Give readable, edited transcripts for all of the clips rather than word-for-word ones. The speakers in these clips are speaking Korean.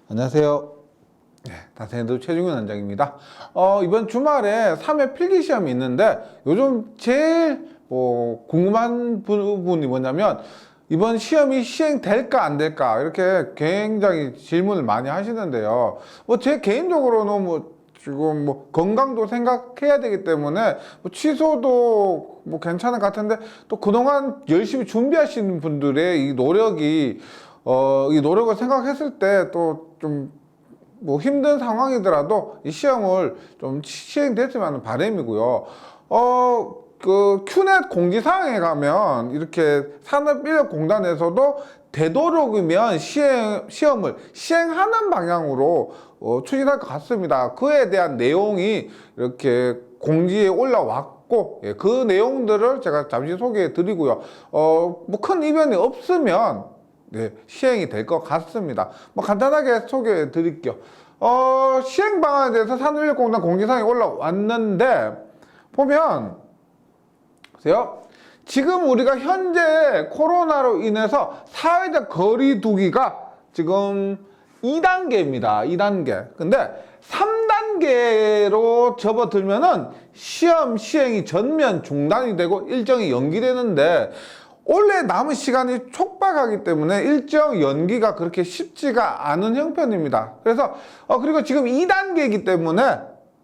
안녕하세요. 네, 다세도 최중현 원장입니다. 이번 주말에 3회 필기 시험이 있는데 요즘 제일 궁금한 부분이 뭐냐면 이번 시험이 시행될까 안 될까 이렇게 굉장히 질문을 많이 하시는데요. 제 개인적으로는 지금 건강도 생각해야 되기 때문에 취소도 괜찮은 것 같은데 또 그동안 열심히 준비하시는 분들의 이 노력이 이 노력을 생각했을 때 또 좀 힘든 상황이더라도 이 시험을 좀 시행됐으면 하는 바람이고요. 그 큐넷 공지사항에 가면 이렇게 산업인력공단에서도 되도록이면 시험을 시행하는 방향으로 추진할 것 같습니다. 그에 대한 내용이 이렇게 공지에 올라왔고, 예, 그 내용들을 제가 잠시 소개해 드리고요. 큰 이변이 없으면 네, 시행이 될 것 같습니다. 간단하게 소개해 드릴게요. 시행 방안에 대해서 산업인력공단 공지사항이 올라왔는데, 보면, 보세요. 지금 우리가 현재 코로나로 인해서 사회적 거리 두기가 지금 2단계입니다. 2단계. 근데 3단계로 접어들면은 시험 시행이 전면 중단이 되고 일정이 연기되는데, 원래 남은 시간이 촉박하기 때문에 일정 연기가 그렇게 쉽지가 않은 형편입니다. 그래서 그리고 지금 2단계이기 때문에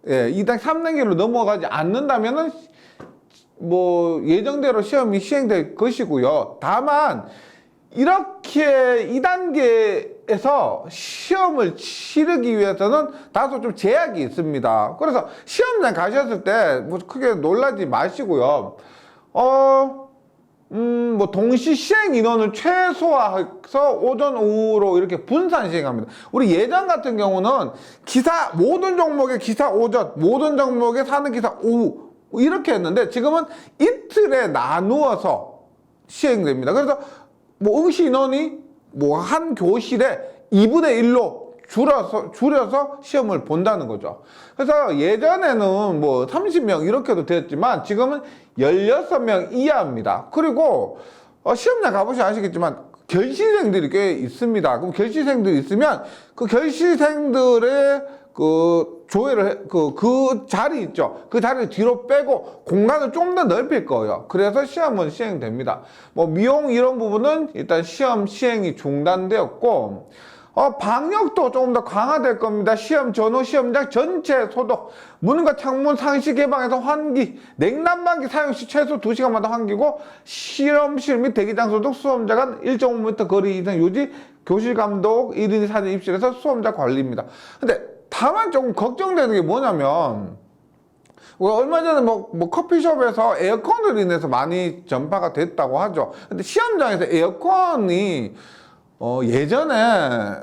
3단계로 넘어가지 않는다면은 예정대로 시험이 시행될 것이고요. 다만 이렇게 2단계에서 시험을 치르기 위해서는 다소 좀 제약이 있습니다. 그래서 시험장 가셨을 때 크게 놀라지 마시고요. 동시 시행 인원을 최소화해서 오전, 오후로 이렇게 분산 시행합니다. 우리 예전 같은 경우는 모든 종목의 기사 오전, 모든 종목의 사는 기사 오후, 이렇게 했는데 지금은 이틀에 나누어서 시행됩니다. 그래서 응시 인원이 한 교실에 2분의 1로 줄여서 시험을 본다는 거죠. 그래서 예전에는 30명 이렇게도 됐지만 지금은 16명 이하입니다. 그리고 시험장 가보시면 아시겠지만 결시생들이 꽤 있습니다. 그럼 결시생들이 있으면 그 결시생들의 그 자리 있죠. 그 자리를 뒤로 빼고 공간을 좀 더 넓힐 거예요. 그래서 시험은 시행됩니다. 미용 이런 부분은 일단 시험 시행이 중단되었고, 방역도 조금 더 강화될 겁니다. 시험 전후 시험장 전체 소독, 문과 창문 상시 개방해서 환기, 냉난방기 사용 시 최소 2시간마다 환기고, 실험실 및 대기장소도 수험자 간 1.5m 거리 이상 유지, 교실 감독, 1인 사진 입실에서 수험자 관리입니다. 근데 다만 조금 걱정되는 게 뭐냐면, 얼마 전에 커피숍에서 에어컨으로 인해서 많이 전파가 됐다고 하죠. 근데 시험장에서 에어컨이 예전에는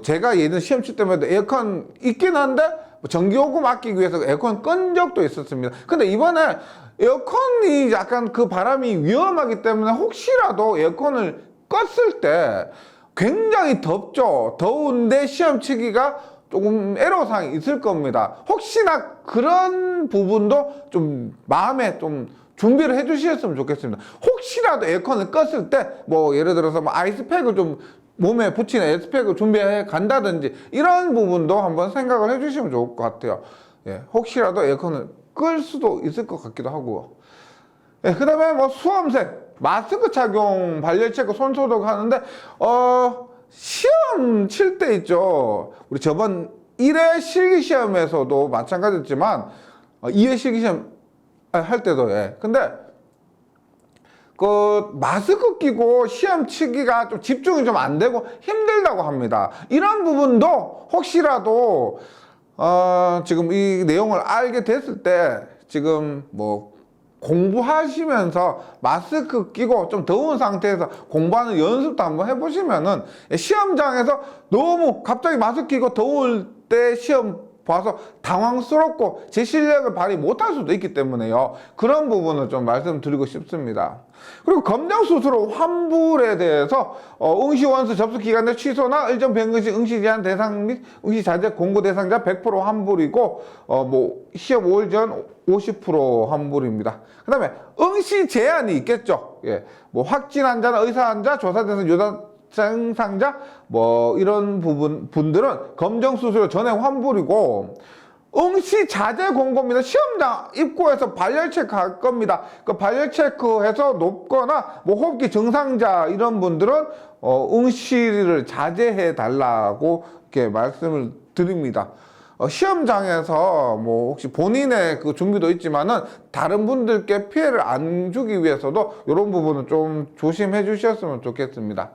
제가 예전 시험 칠 때마다 에어컨 있긴 한데 전기요금 아끼기 위해서 에어컨 끈 적도 있었습니다. 근데 이번에 에어컨이 약간 그 바람이 위험하기 때문에 혹시라도 에어컨을 껐을 때 굉장히 덥죠. 더운데 시험 치기가 조금 애로사항이 있을 겁니다. 혹시나 그런 부분도 좀 마음에 좀 준비를 해 주셨으면 좋겠습니다. 혹시라도 에어컨을 껐을 때 예를 들어서 아이스팩을 좀 몸에 붙이는 아이스팩을 준비해 간다든지 이런 부분도 한번 생각을 해 주시면 좋을 것 같아요. 예, 혹시라도 에어컨을 끌 수도 있을 것 같기도 하고요. 예, 그 다음에 수험생 마스크 착용, 발열 체크, 손 소독 하는데 시험 칠 때 있죠. 우리 저번 1회 실기시험에서도 마찬가지였지만 2회 실기시험 할 때도, 예. 근데 마스크 끼고 시험 치기가 좀 집중이 좀 안 되고 힘들다고 합니다. 이런 부분도 혹시라도 지금 이 내용을 알게 됐을 때 지금 공부하시면서 마스크 끼고 좀 더운 상태에서 공부하는 연습도 한번 해보시면은 시험장에서 너무 갑자기 마스크 끼고 더울 때 시험 봐서 당황스럽고 제 실력을 발휘 못할 수도 있기 때문에요. 그런 부분을 좀 말씀드리고 싶습니다. 그리고 검정수수료 환불에 대해서 응시 원수 접수 기간 내 취소나 일정 변경시 응시 제한 대상 및 응시 자제 공고 대상자 100% 환불이고 시험 5일 전 50% 환불입니다. 그 다음에 응시 제한이 있겠죠. 예, 확진 환자나 의사 환자, 조사 대상 증상자 뭐 이런 분들은 검정 수수료 전액 환불이고, 응시 자제 공고입니다. 시험장 입구에서 발열 체크할 겁니다. 그 발열 체크해서 높거나 뭐 호흡기 증상자 이런 분들은 응시를 자제해 달라고 이렇게 말씀을 드립니다. 시험장에서 뭐 혹시 본인의 그 준비도 있지만은 다른 분들께 피해를 안 주기 위해서도 이런 부분은 좀 조심해 주셨으면 좋겠습니다.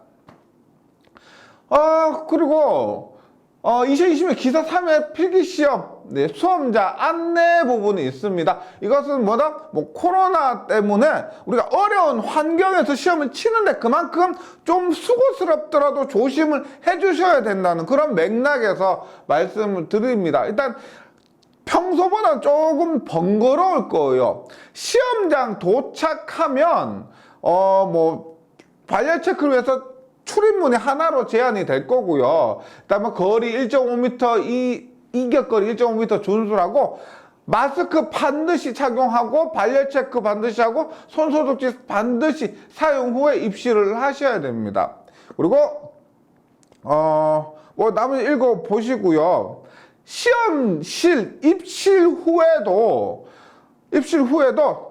그리고 2020년 기사 3회 필기시험 수험자 안내 부분이 있습니다. 이것은 뭐다? 뭐 코로나 때문에 우리가 어려운 환경에서 시험을 치는데 그만큼 좀 수고스럽더라도 조심을 해주셔야 된다는 그런 맥락에서 말씀을 드립니다. 일단 평소보다 조금 번거로울 거예요. 시험장 도착하면 뭐 발열 체크를 위해서 출입문이 하나로 제한이 될 거고요. 그다음에 거리 1.5m 이격거리 1.5m 준수하고 마스크 반드시 착용하고 발열 체크 반드시 하고 손소독제 반드시 사용 후에 입실을 하셔야 됩니다. 그리고 뭐 나머지 읽어 보시고요. 시험실 입실 후에도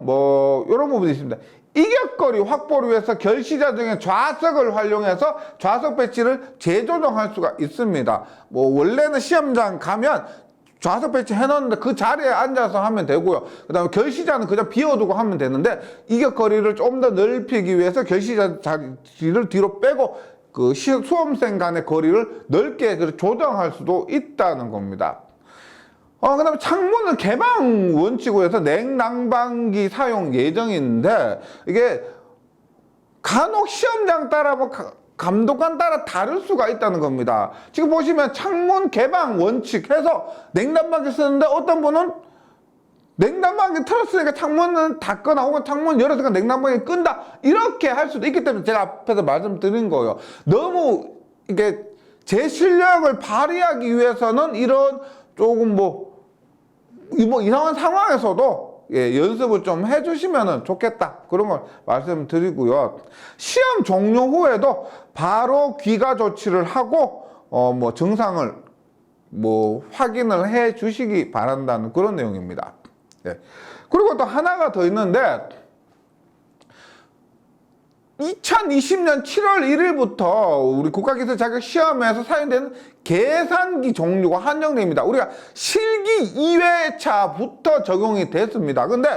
뭐 이런 부분이 있습니다. 이격거리 확보를 위해서 결시자 등의 좌석을 활용해서 좌석 배치를 재조정할 수가 있습니다. 뭐 원래는 시험장 가면 좌석 배치 해놨는데 그 자리에 앉아서 하면 되고요. 그 다음에 결시자는 그냥 비워두고 하면 되는데 이격거리를 좀 더 넓히기 위해서 결시자 자리를 뒤로 빼고 그 수험생 간의 거리를 넓게 조정할 수도 있다는 겁니다. 그 다음에 창문은 개방 원칙으로 해서 냉난방기 사용 예정인데, 이게 간혹 시험장 따라 뭐 감독관 따라 다를 수가 있다는 겁니다. 지금 보시면 창문 개방 원칙 해서 냉난방기 쓰는데 어떤 분은 냉난방기 틀었으니까 창문은 닫거나 혹은 창문 열었으니까 냉난방기 끈다 이렇게 할 수도 있기 때문에 제가 앞에서 말씀드린 거예요. 너무 이게 제 실력을 발휘하기 위해서는 이런 조금 뭐 이상한 상황에서도 연습을 좀 해주시면 좋겠다 그런 걸 말씀드리고요. 시험 종료 후에도 바로 귀가 조치를 하고 뭐 증상을 뭐 확인을 해 주시기 바란다는 그런 내용입니다. 그리고 또 하나가 더 있는데 2020년 7월 1일부터 우리 국가기술 자격 시험에서 사용되는 계산기 종류가 한정됩니다. 우리가 실기 2회차부터 적용이 됐습니다. 근데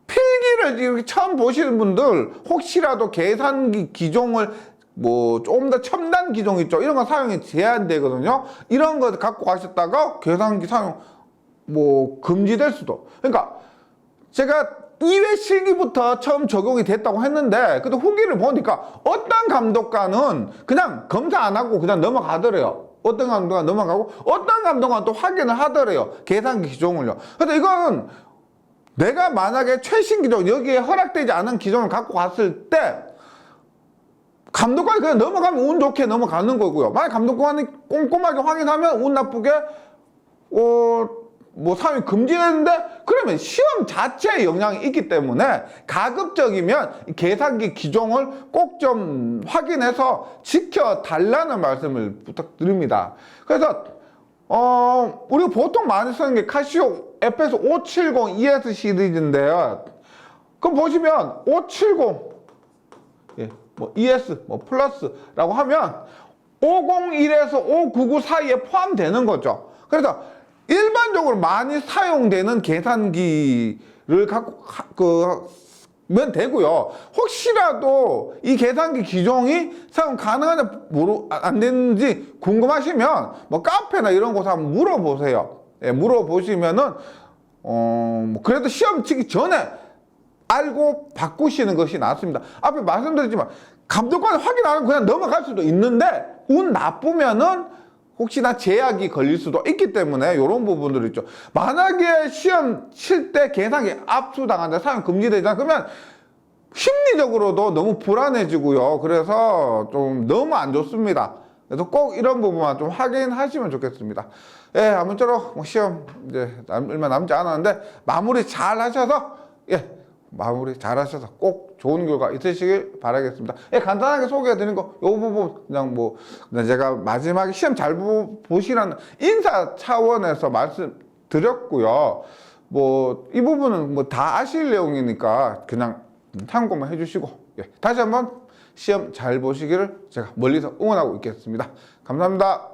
필기를 이렇게 처음 보시는 분들 혹시라도 계산기 기종을 뭐 좀 더 첨단 기종 있죠. 이런 거 사용이 제한되거든요. 이런 거 갖고 가셨다가 계산기 사용 뭐 금지될 수도. 그러니까 제가 2회 실기부터 처음 적용이 됐다고 했는데 그때 후기를 보니까 어떤 감독관은 그냥 검사 안 하고 그냥 넘어가더래요. 어떤 감독관 넘어가고 어떤 감독관 또 확인을 하더래요. 계산기 기종을요. 근데 이건 내가 만약에 최신 기종 여기에 허락되지 않은 기종을 갖고 갔을 때 감독관이 그냥 넘어가면 운 좋게 넘어가는 거고요. 만약 감독관이 꼼꼼하게 확인하면 운 나쁘게 뭐 사용이 금지되는데 그러면 시험 자체에 영향이 있기 때문에 가급적이면 계산기 기종을 꼭 좀 확인해서 지켜달라는 말씀을 부탁드립니다. 그래서 우리가 보통 많이 쓰는 게 카시오 FS 570 ES 시리즈인데요. 그럼 보시면 570 뭐 ES 뭐 플러스라고 하면 501에서 599 사이에 포함되는 거죠. 그래서 일반적으로 많이 사용되는 계산기를 갖고 면 되고요. 혹시라도 이 계산기 기종이 사용 가능한지 안 되는지 궁금하시면 뭐 카페나 이런 곳에 한번 물어보세요. 물어보시면은 뭐 그래도 시험 치기 전에 알고 바꾸시는 것이 낫습니다. 앞에 말씀드렸지만 감독관이 확인 안 하고 그냥 넘어갈 수도 있는데 운 나쁘면은 혹시나 제약이 걸릴 수도 있기 때문에 이런 부분들 있죠. 만약에 시험 칠 때 계산기 압수당한다, 사용 금지되잖아. 그러면 심리적으로도 너무 불안해지고요. 그래서 좀 너무 안 좋습니다. 그래서 꼭 이런 부분만 좀 확인하시면 좋겠습니다. 아무쪼록 시험 이제 얼마 남지 않았는데 마무리 잘 하셔서 마무리 잘하셔서 꼭 좋은 결과 있으시길 바라겠습니다. 예, 간단하게 소개해드린 거, 요 부분 그냥 제가 마지막에 시험 잘 보시라는 인사 차원에서 말씀드렸고요. 뭐 이 부분은 뭐 다 아실 내용이니까 그냥 참고만 해주시고, 예, 다시 한번 시험 잘 보시기를 제가 멀리서 응원하고 있겠습니다. 감사합니다.